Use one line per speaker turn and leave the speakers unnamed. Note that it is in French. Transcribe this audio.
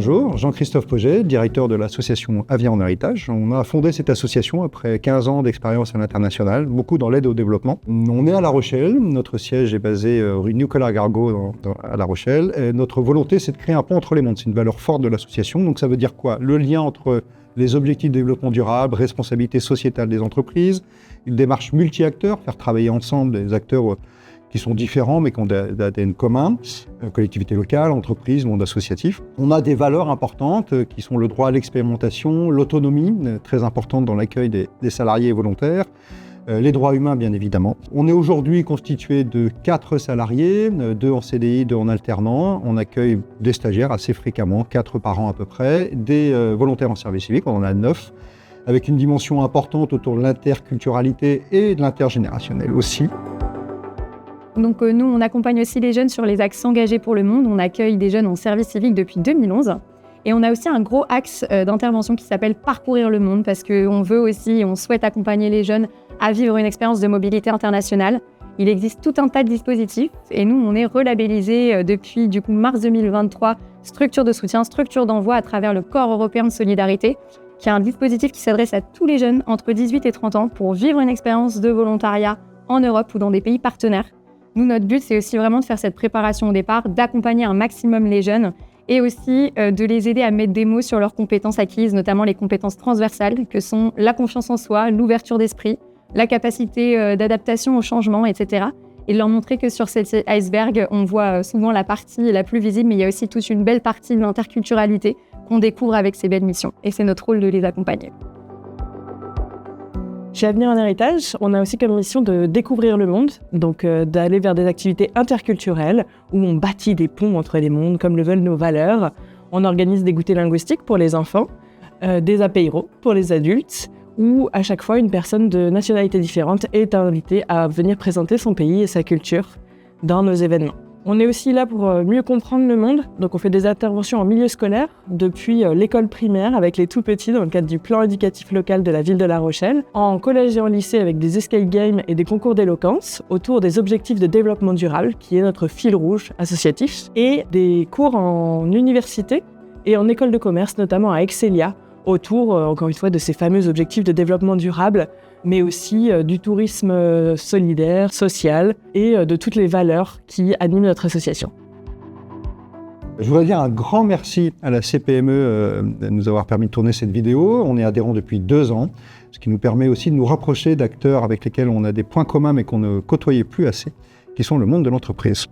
Bonjour, Jean-Christophe Poget, directeur de l'association Avia en Héritage. On a fondé cette association après 15 ans d'expérience à l'international, beaucoup dans l'aide au développement. On est à La Rochelle, notre siège est basé rue Nicolas-Gargaud à La Rochelle. Et notre volonté, c'est de créer un pont entre les mondes. C'est une valeur forte de l'association. Donc ça veut dire quoi? Le lien entre les objectifs de développement durable, responsabilité sociétale des entreprises, une démarche multi-acteurs, faire travailler ensemble des acteurs qui sont différents mais qui ont des ADN communs, collectivités locales, entreprises, monde associatif. On a des valeurs importantes qui sont le droit à l'expérimentation, l'autonomie, très importante dans l'accueil des salariés volontaires, les droits humains bien évidemment. On est aujourd'hui constitué de 4 salariés, 2 en CDI, 2 en alternant. On accueille des stagiaires assez fréquemment, 4 par an à peu près, des volontaires en service civique, on en a 9, avec une dimension importante autour de l'interculturalité et de l'intergénérationnel aussi.
Donc nous, on accompagne aussi les jeunes sur les axes s'engager pour le monde. On accueille des jeunes en service civique depuis 2011. Et on a aussi un gros axe d'intervention qui s'appelle Parcourir le monde, parce qu'on veut aussi, on souhaite accompagner les jeunes à vivre une expérience de mobilité internationale. Il existe tout un tas de dispositifs et nous, on est relabellisé depuis mars 2023, structure de soutien, structure d'envoi à travers le Corps européen de solidarité, qui est un dispositif qui s'adresse à tous les jeunes entre 18 et 30 ans pour vivre une expérience de volontariat en Europe ou dans des pays partenaires. Nous, notre but, c'est aussi vraiment de faire cette préparation au départ, d'accompagner un maximum les jeunes et aussi de les aider à mettre des mots sur leurs compétences acquises, notamment les compétences transversales que sont la confiance en soi, l'ouverture d'esprit, la capacité d'adaptation au changement, etc. Et de leur montrer que sur cet iceberg, on voit souvent la partie la plus visible, mais il y a aussi toute une belle partie de l'interculturalité qu'on découvre avec ces belles missions. Et c'est notre rôle de les accompagner.
Chez Avenir en Héritage, on a aussi comme mission de découvrir le monde, donc d'aller vers des activités interculturelles où on bâtit des ponts entre les mondes comme le veulent nos valeurs. On organise des goûters linguistiques pour les enfants, des apéros pour les adultes, où à chaque fois une personne de nationalité différente est invitée à venir présenter son pays et sa culture dans nos événements. On est aussi là pour mieux comprendre le monde, donc on fait des interventions en milieu scolaire depuis l'école primaire avec les tout-petits dans le cadre du plan éducatif local de la ville de La Rochelle, en collège et en lycée avec des escape games et des concours d'éloquence autour des objectifs de développement durable qui est notre fil rouge associatif, et des cours en université et en école de commerce, notamment à Excelia, autour, encore une fois, de ces fameux objectifs de développement durable, mais aussi du tourisme solidaire, social et de toutes les valeurs qui animent notre association.
Je voudrais dire un grand merci à la CPME de nous avoir permis de tourner cette vidéo. On est adhérents depuis 2 ans, ce qui nous permet aussi de nous rapprocher d'acteurs avec lesquels on a des points communs mais qu'on ne côtoyait plus assez, qui sont le monde de l'entreprise.